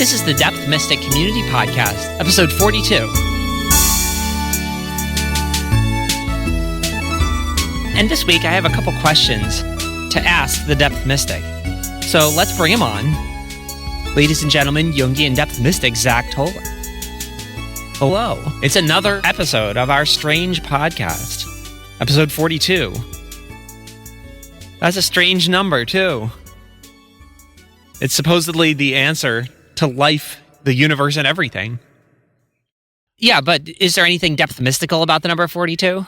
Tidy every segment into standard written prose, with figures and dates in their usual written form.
This is the Depth Mystic Community Podcast, episode 42. And this week, I have a couple questions to ask the Depth Mystic. So let's bring him on. Ladies and gentlemen, Jungian Depth Mystic, Zach Toller. Hello. It's another episode of our strange podcast, episode 42. That's a strange number, too. It's supposedly the answer to life, the universe, and everything. Yeah, but is there anything depth mystical about the number 42?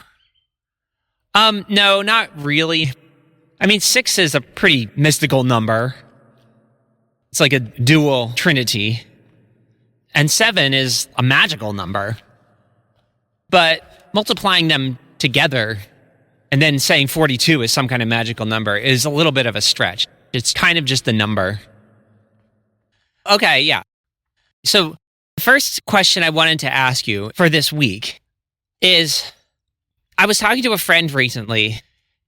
No, not really. I mean, 6 is a pretty mystical number. It's like a dual trinity. And 7 is a magical number. But multiplying them together and then saying 42 is some kind of magical number is a little bit of a stretch. It's kind of just a number. Okay, yeah. So the first question I wanted to ask you for this week is, I was talking to a friend recently,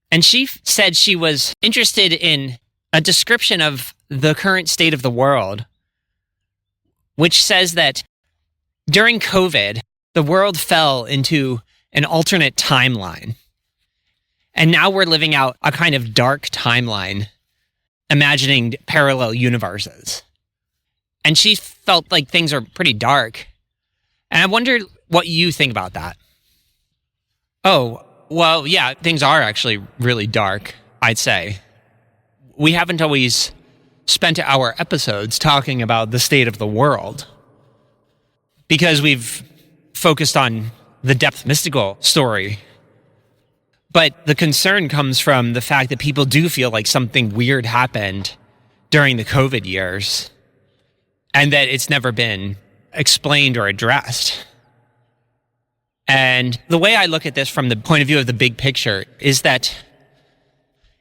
and she said she was interested in a description of the current state of the world, which says that during COVID, the world fell into an alternate timeline. And now we're living out a kind of dark timeline, imagining parallel universes. And she felt like things are pretty dark. And I wondered what you think about that. Oh, well, yeah, things are actually really dark, I'd say. We haven't always spent our episodes talking about the state of the world because we've focused on the depth mystical story. But the concern comes from the fact that people do feel like something weird happened during the COVID years and that it's never been explained or addressed. And the way I look at this from the point of view of the big picture is that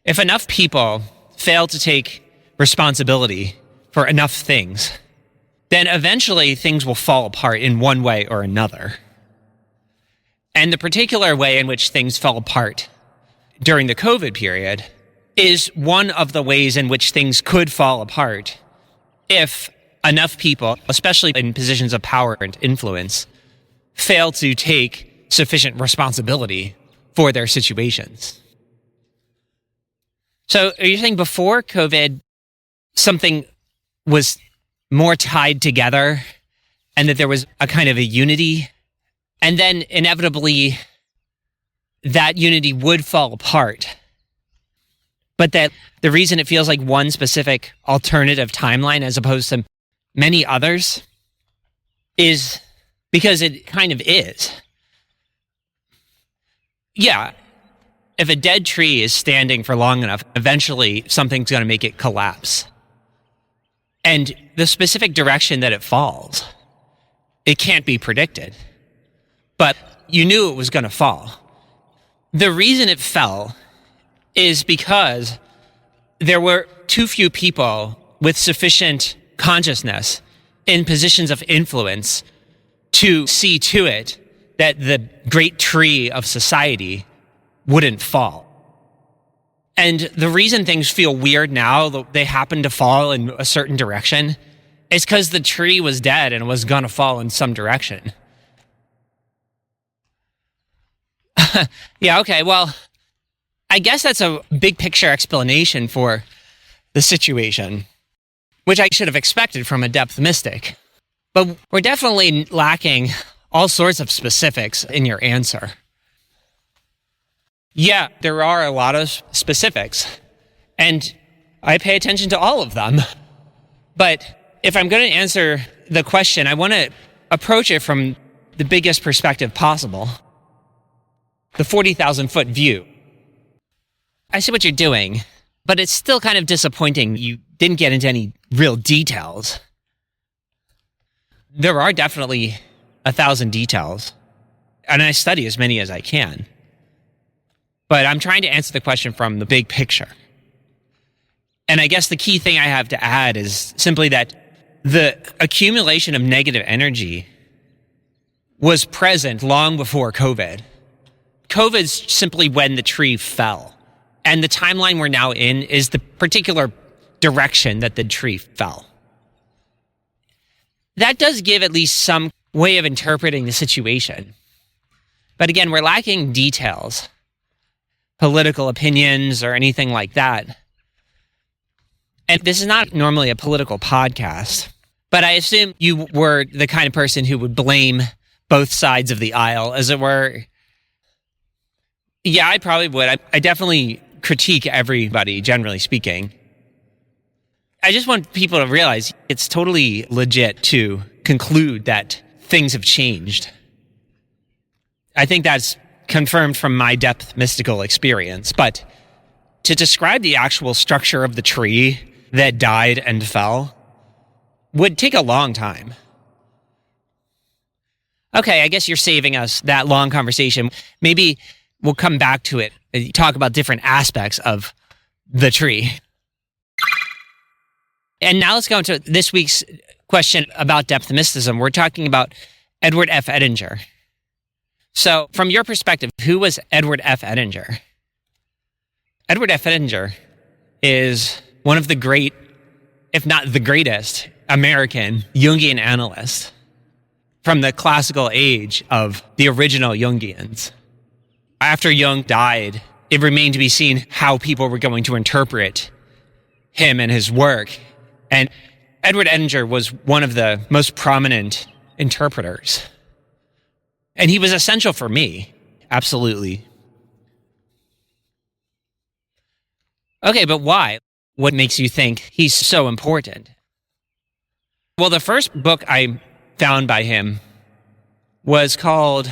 if enough people fail to take responsibility for enough things, then eventually things will fall apart in one way or another. And the particular way in which things fell apart during the COVID period is one of the ways in which things could fall apart if enough people, especially in positions of power and influence, fail to take sufficient responsibility for their situations. So are you saying before COVID, something was more tied together and that there was a kind of a unity, and then inevitably that unity would fall apart, but that the reason it feels like one specific alternative timeline as opposed to many others is because it kind of is? Yeah. If a dead tree is standing for long enough, eventually something's going to make it collapse. And the specific direction that it falls, it can't be predicted. But you knew it was going to fall. The reason it fell is because there were too few people with sufficient consciousness in positions of influence to see to it that the great tree of society wouldn't fall. And the reason things feel weird now, they happen to fall in a certain direction, is because the tree was dead and was going to fall in some direction. Yeah, okay, well, I guess that's a big picture explanation for the situation, which I should have expected from a depth mystic. But we're definitely lacking all sorts of specifics in your answer. Yeah, there are a lot of specifics, and I pay attention to all of them. But if I'm going to answer the question, I want to approach it from the biggest perspective possible, the 40,000-foot view. I see what you're doing, but it's still kind of disappointing you didn't get into any real details. There are definitely 1,000 details, and I study as many as I can. But I'm trying to answer the question from the big picture. And I guess the key thing I have to add is simply that the accumulation of negative energy was present long before COVID. COVID's simply when the tree fell. And the timeline we're now in is the particular direction that the tree fell. that does give at least some way of interpreting the situation. But again, we're lacking details, political opinions, or anything like that. And this is not normally a political podcast, but I assume you were the kind of person who would blame both sides of the aisle, as it were. Yeah, I probably would. I definitely critique everybody, generally speaking. I just want people to realize it's totally legit to conclude that things have changed. I think that's confirmed from my depth mystical experience. But to describe the actual structure of the tree that died and fell would take a long time. Okay, I guess you're saving us that long conversation. Maybe we'll come back to it and talk about different aspects of the tree. And now let's go into this week's question about depth mysticism. We're talking about Edward F. Edinger. So from your perspective, who was Edward F. Edinger? Edward F. Edinger is one of the great, if not the greatest, American Jungian analysts from the classical age of the original Jungians. After Jung died, it remained to be seen how people were going to interpret him and his work. And Edward Edinger was one of the most prominent interpreters. And he was essential for me, absolutely. Okay, but why? What makes you think he's so important? Well, the first book I found by him was called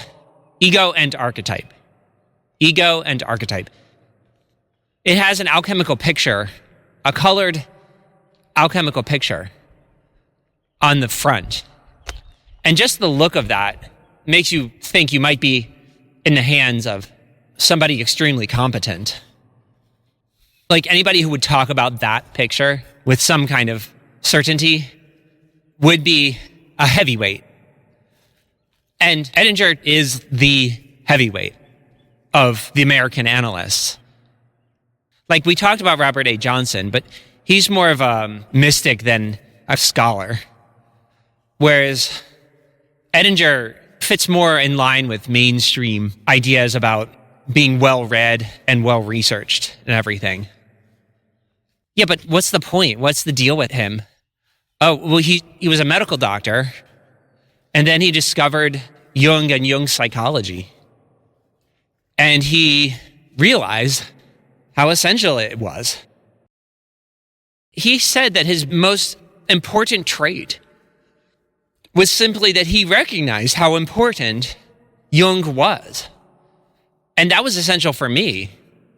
Ego and Archetype. Ego and Archetype. It has an alchemical picture, a colored alchemical picture on the front. And just the look of that makes you think you might be in the hands of somebody extremely competent. Like anybody who would talk about that picture with some kind of certainty would be a heavyweight. And Edinger is the heavyweight of the American analysts. Like we talked about Robert A. Johnson, but he's more of a mystic than a scholar. Whereas Edinger fits more in line with mainstream ideas about being well-read and well-researched and everything. Yeah, but what's the point? What's the deal with him? Oh, well, he was a medical doctor, and then he discovered Jung and Jung's psychology. And he realized how essential it was. He said that his most important trait was simply that he recognized how important Jung was. And that was essential for me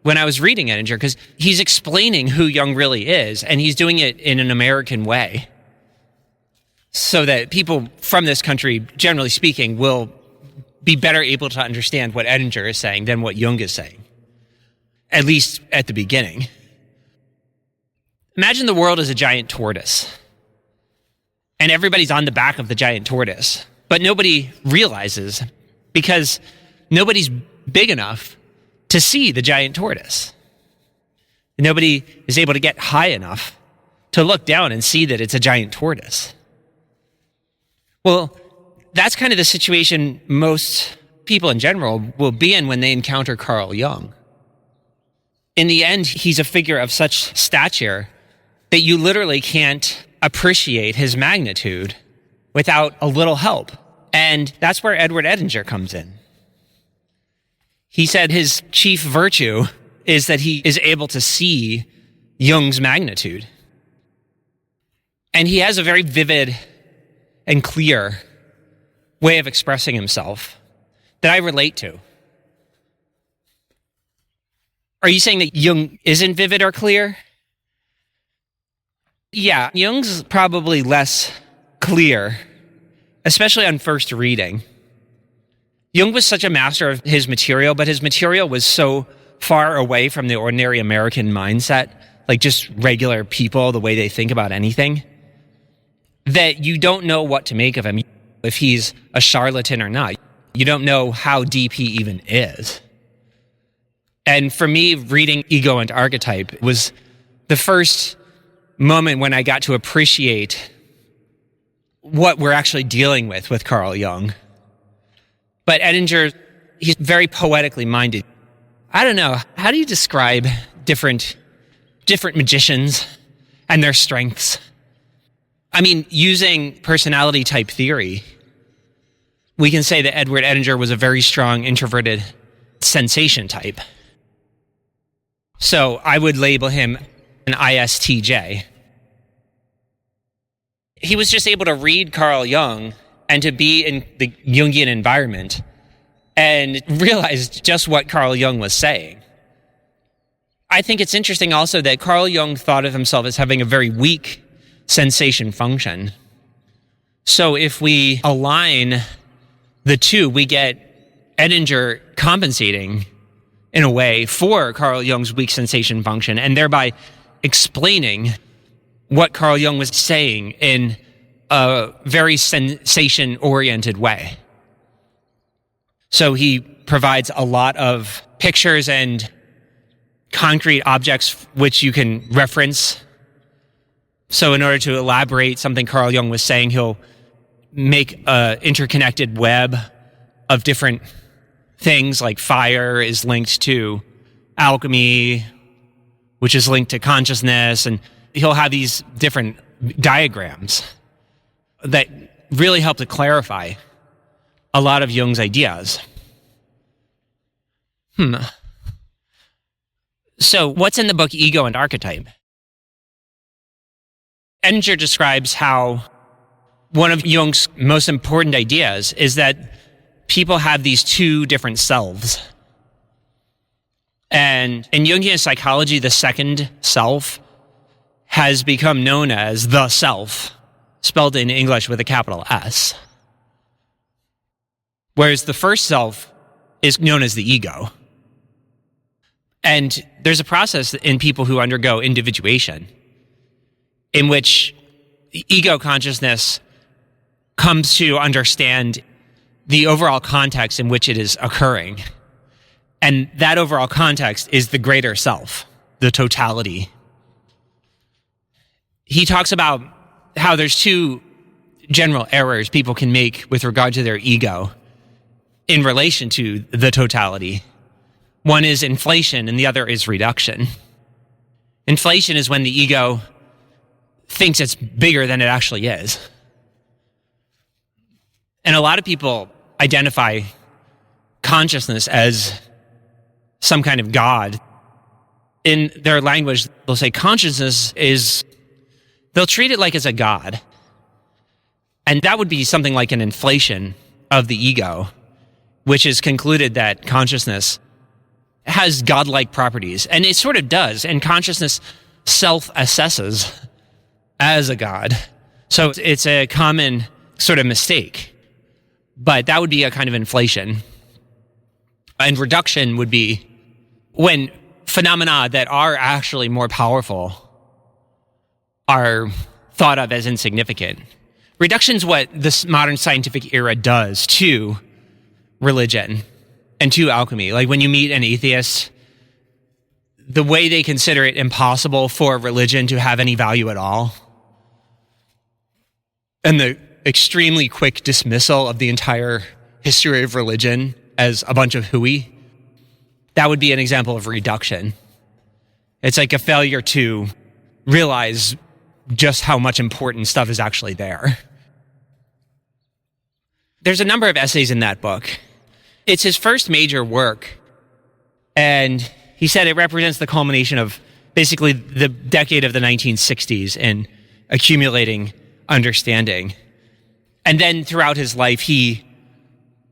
when I was reading Edinger, because he's explaining who Jung really is, and he's doing it in an American way, so that people from this country, generally speaking, will be better able to understand what Edinger is saying than what Jung is saying, at least at the beginning. Imagine the world as a giant tortoise, and everybody's on the back of the giant tortoise, but nobody realizes because nobody's big enough to see the giant tortoise. Nobody is able to get high enough to look down and see that it's a giant tortoise. Well, that's kind of the situation most people in general will be in when they encounter Carl Jung. In the end, he's a figure of such stature that you literally can't appreciate his magnitude without a little help. And that's where Edward Edinger comes in. He said his chief virtue is that he is able to see Jung's magnitude. And he has a very vivid and clear way of expressing himself that I relate to. Are you saying that Jung isn't vivid or clear? Yeah, Jung's probably less clear, especially on first reading. Jung was such a master of his material, but his material was so far away from the ordinary American mindset, like just regular people, the way they think about anything, that you don't know what to make of him, if he's a charlatan or not. You don't know how deep he even is. And for me, reading Ego and Archetype was the first moment when I got to appreciate what we're actually dealing with Carl Jung. But Edinger, he's very poetically minded. I don't know, how do you describe different magicians and their strengths? I mean, using personality type theory, we can say that Edward Edinger was a very strong introverted sensation type. So I would label him an ISTJ. He was just able to read Carl Jung and to be in the Jungian environment and realize just what Carl Jung was saying. I think it's interesting also that Carl Jung thought of himself as having a very weak sensation function. So if we align the two, we get Edinger compensating in a way for Carl Jung's weak sensation function and thereby explaining what Carl Jung was saying in a very sensation-oriented way. So he provides a lot of pictures and concrete objects which you can reference. So in order to elaborate something Carl Jung was saying, he'll make an interconnected web of different things, like fire is linked to alchemy, which is linked to consciousness, and he'll have these different diagrams that really help to clarify a lot of Jung's ideas. So what's in the book Ego and Archetype? Edinger describes how one of Jung's most important ideas is that people have these two different selves. And in Jungian psychology, the second self has become known as the self, spelled in English with a capital S. Whereas the first self is known as the ego. And there's a process in people who undergo individuation in which ego consciousness comes to understand the overall context in which it is occurring. And that overall context is the greater self, the totality. He talks about how there's two general errors people can make with regard to their ego in relation to the totality. One is inflation and the other is reduction. Inflation is when the ego thinks it's bigger than it actually is. And a lot of people identify consciousness as some kind of God. In their language, they'll say consciousness is, they'll treat it like it's a God. And that would be something like an inflation of the ego, which is concluded that consciousness has godlike properties. And it sort of does. And consciousness self-assesses as a god. So it's a common sort of mistake. But that would be a kind of inflation. And reduction would be when phenomena that are actually more powerful are thought of as insignificant. Reduction is what this modern scientific era does to religion and to alchemy. Like when you meet an atheist, the way they consider it impossible for religion to have any value at all, and the extremely quick dismissal of the entire history of religion as a bunch of hooey, that would be an example of reduction. It's like a failure to realize just how much important stuff is actually there. There's a number of essays in that book. It's his first major work, and he said it represents the culmination of basically the decade of the 1960s in accumulating understanding. And then throughout his life, he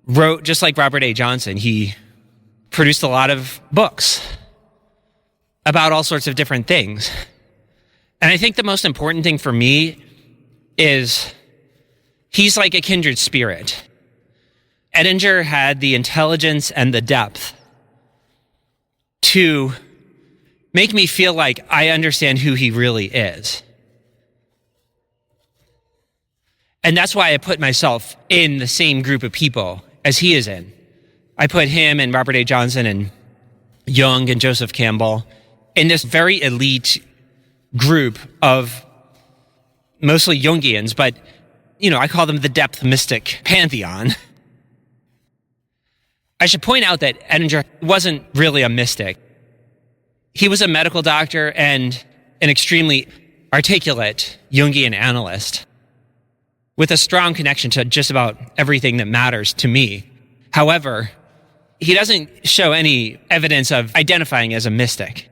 wrote, just like Robert A. Johnson, he produced a lot of books about all sorts of different things. And I think the most important thing for me is he's like a kindred spirit. Edinger had the intelligence and the depth to make me feel like I understand who he really is. And that's why I put myself in the same group of people as he is in. I put him and Robert A. Johnson and Jung and Joseph Campbell in this very elite group of mostly Jungians, but I call them the depth mystic pantheon. I should point out that Edinger wasn't really a mystic. He was a medical doctor and an extremely articulate Jungian analyst with a strong connection to just about everything that matters to me. However, he doesn't show any evidence of identifying as a mystic.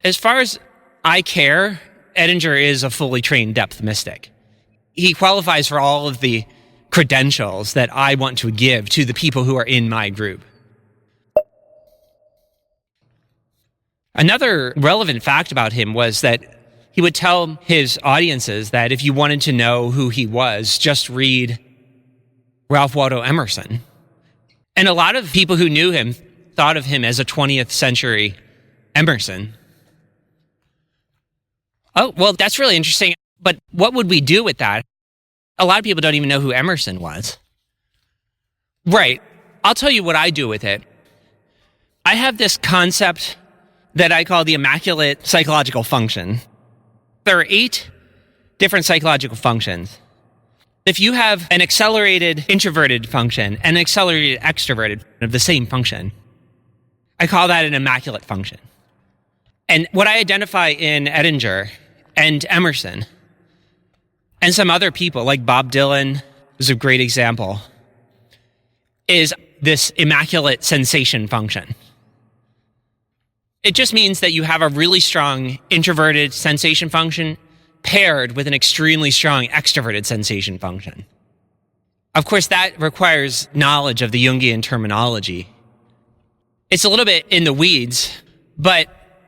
As far as I care, Edinger is a fully trained depth mystic. He qualifies for all of the credentials that I want to give to the people who are in my group. Another relevant fact about him was that he would tell his audiences that if you wanted to know who he was, just read Ralph Waldo Emerson. And a lot of people who knew him thought of him as a 20th century Emerson. Oh, well, that's really interesting. But what would we do with that? A lot of people don't even know who Emerson was. Right. I'll tell you what I do with it. I have this concept that I call the immaculate psychological function. There are 8 different psychological functions. If you have an accelerated introverted function and an accelerated extroverted of the same function, I call that an immaculate function. And what I identify in Edinger and Emerson and some other people like Bob Dylan is a great example, is this immaculate sensation function. It just means that you have a really strong introverted sensation function paired with an extremely strong extroverted sensation function. Of course, that requires knowledge of the Jungian terminology. It's a little bit in the weeds, but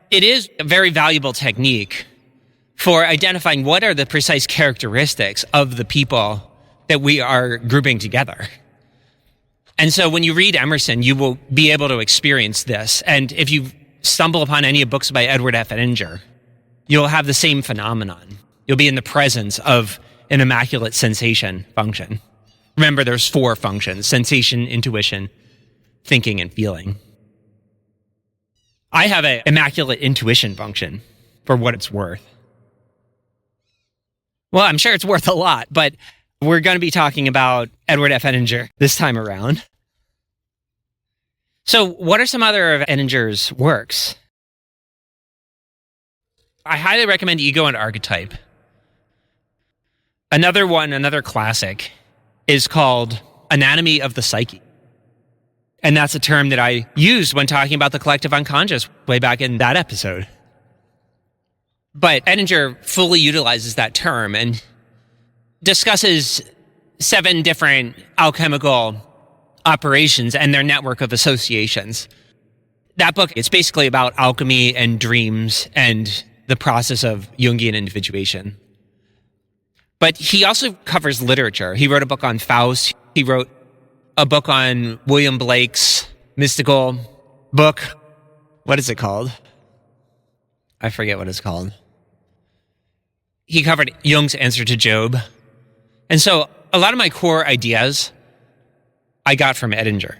it is a very valuable technique for identifying what are the precise characteristics of the people that we are grouping together. And so when you read Emerson, you will be able to experience this. And if you stumble upon any books by Edward F. Edinger, you'll have the same phenomenon. You'll be in the presence of an immaculate sensation function. Remember, there's 4 functions: sensation, intuition, thinking, and feeling. I have an immaculate intuition function, for what it's worth. Well, I'm sure it's worth a lot, but we're going to be talking about Edward F. Edinger this time around. So what are some other of Edinger's works? I highly recommend Ego and Archetype. Another classic, is called Anatomy of the Psyche. And that's a term that I used when talking about the collective unconscious way back in that episode. But Edinger fully utilizes that term and discusses 7 different alchemical operations and their network of associations. That book, it's basically about alchemy and dreams and the process of Jungian individuation. But he also covers literature. He wrote a book on Faust. He wrote a book on William Blake's mystical book. What is it called? I forget what it's called. He covered Jung's Answer to Job. And so a lot of my core ideas I got from Edinger.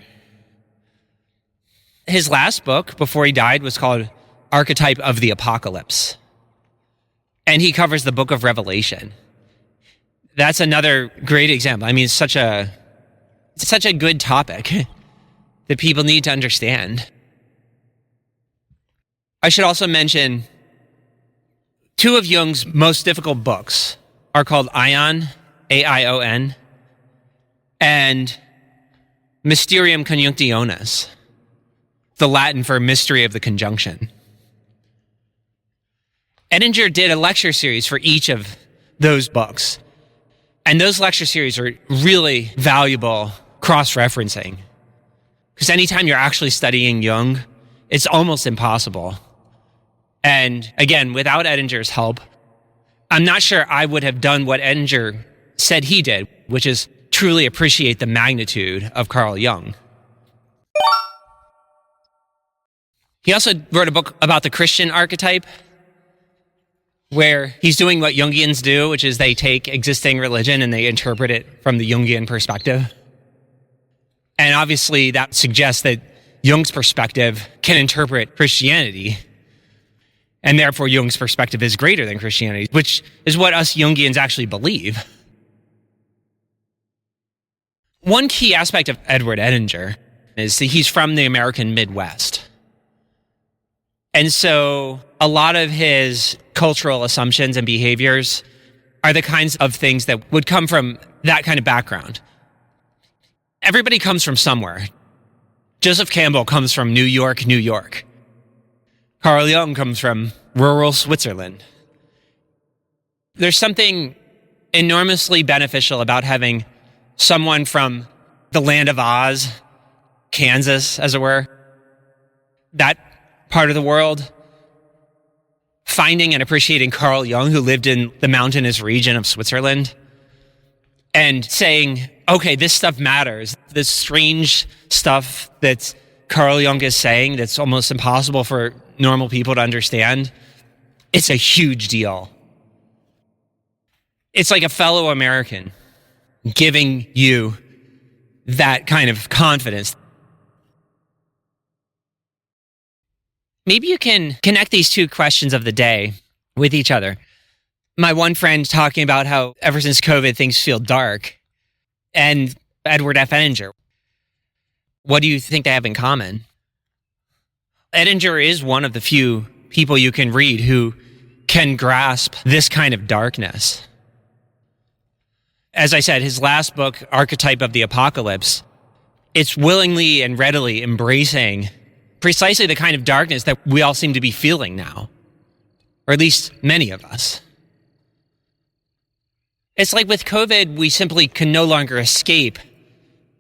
His last book before he died was called Archetype of the Apocalypse. And he covers the book of Revelation. That's another great example. I mean, it's such a good topic that people need to understand. I should also mention 2 of Jung's most difficult books are called Aion, A-I-O-N, and Mysterium Conjunctionis, the Latin for mystery of the conjunction. Edinger did a lecture series for each of those books. And those lecture series are really valuable cross-referencing. Because anytime you're actually studying Jung, it's almost impossible. And again, without Edinger's help, I'm not sure I would have done what Edinger said he did, which is truly appreciate the magnitude of Carl Jung. He also wrote a book about the Christian archetype, where he's doing what Jungians do, which is they take existing religion and they interpret it from the Jungian perspective. And obviously that suggests that Jung's perspective can interpret Christianity, and therefore Jung's perspective is greater than Christianity, which is what us Jungians actually believe. One key aspect of Edward Edinger is that he's from the American Midwest. And so a lot of his cultural assumptions and behaviors are the kinds of things that would come from that kind of background. Everybody comes from somewhere. Joseph Campbell comes from New York, New York. Carl Jung comes from rural Switzerland. There's something enormously beneficial about having someone from the land of Oz, Kansas, as it were, that part of the world, finding and appreciating Carl Jung, who lived in the mountainous region of Switzerland, and saying, okay, this stuff matters. This strange stuff that Carl Jung is saying that's almost impossible for normal people to understand, it's a huge deal. It's like a fellow American giving you that kind of confidence. Maybe you can connect these two questions of the day with each other. My one friend talking about how ever since COVID, things feel dark. And Edward F. Edinger. What do you think they have in common? Edinger is one of the few people you can read who can grasp this kind of darkness. As I said, his last book, Archetype of the Apocalypse, it's willingly and readily embracing precisely the kind of darkness that we all seem to be feeling now, or at least many of us. It's like with COVID, we simply can no longer escape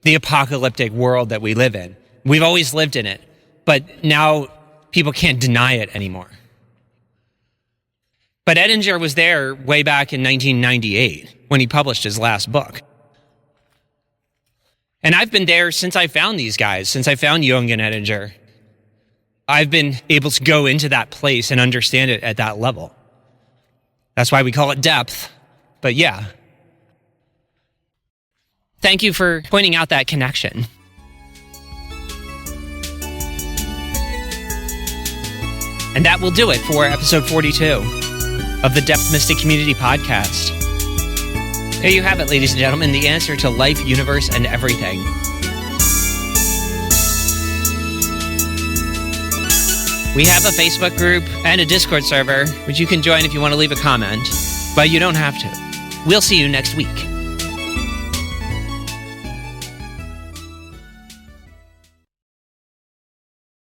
the apocalyptic world that we live in. We've always lived in it, but now people can't deny it anymore. But Edinger was there way back in 1998 when he published his last book. And I've been there since I found these guys, since I found Jung and Edinger. I've been able to go into that place and understand it at that level. That's why we call it depth. But yeah. Thank you for pointing out that connection. And that will do it for episode 42 of the Depth Mystic Community Podcast. There you have it, ladies and gentlemen, the answer to life, universe, and everything. We have a Facebook group and a Discord server, which you can join if you want to leave a comment, but you don't have to. We'll see you next week.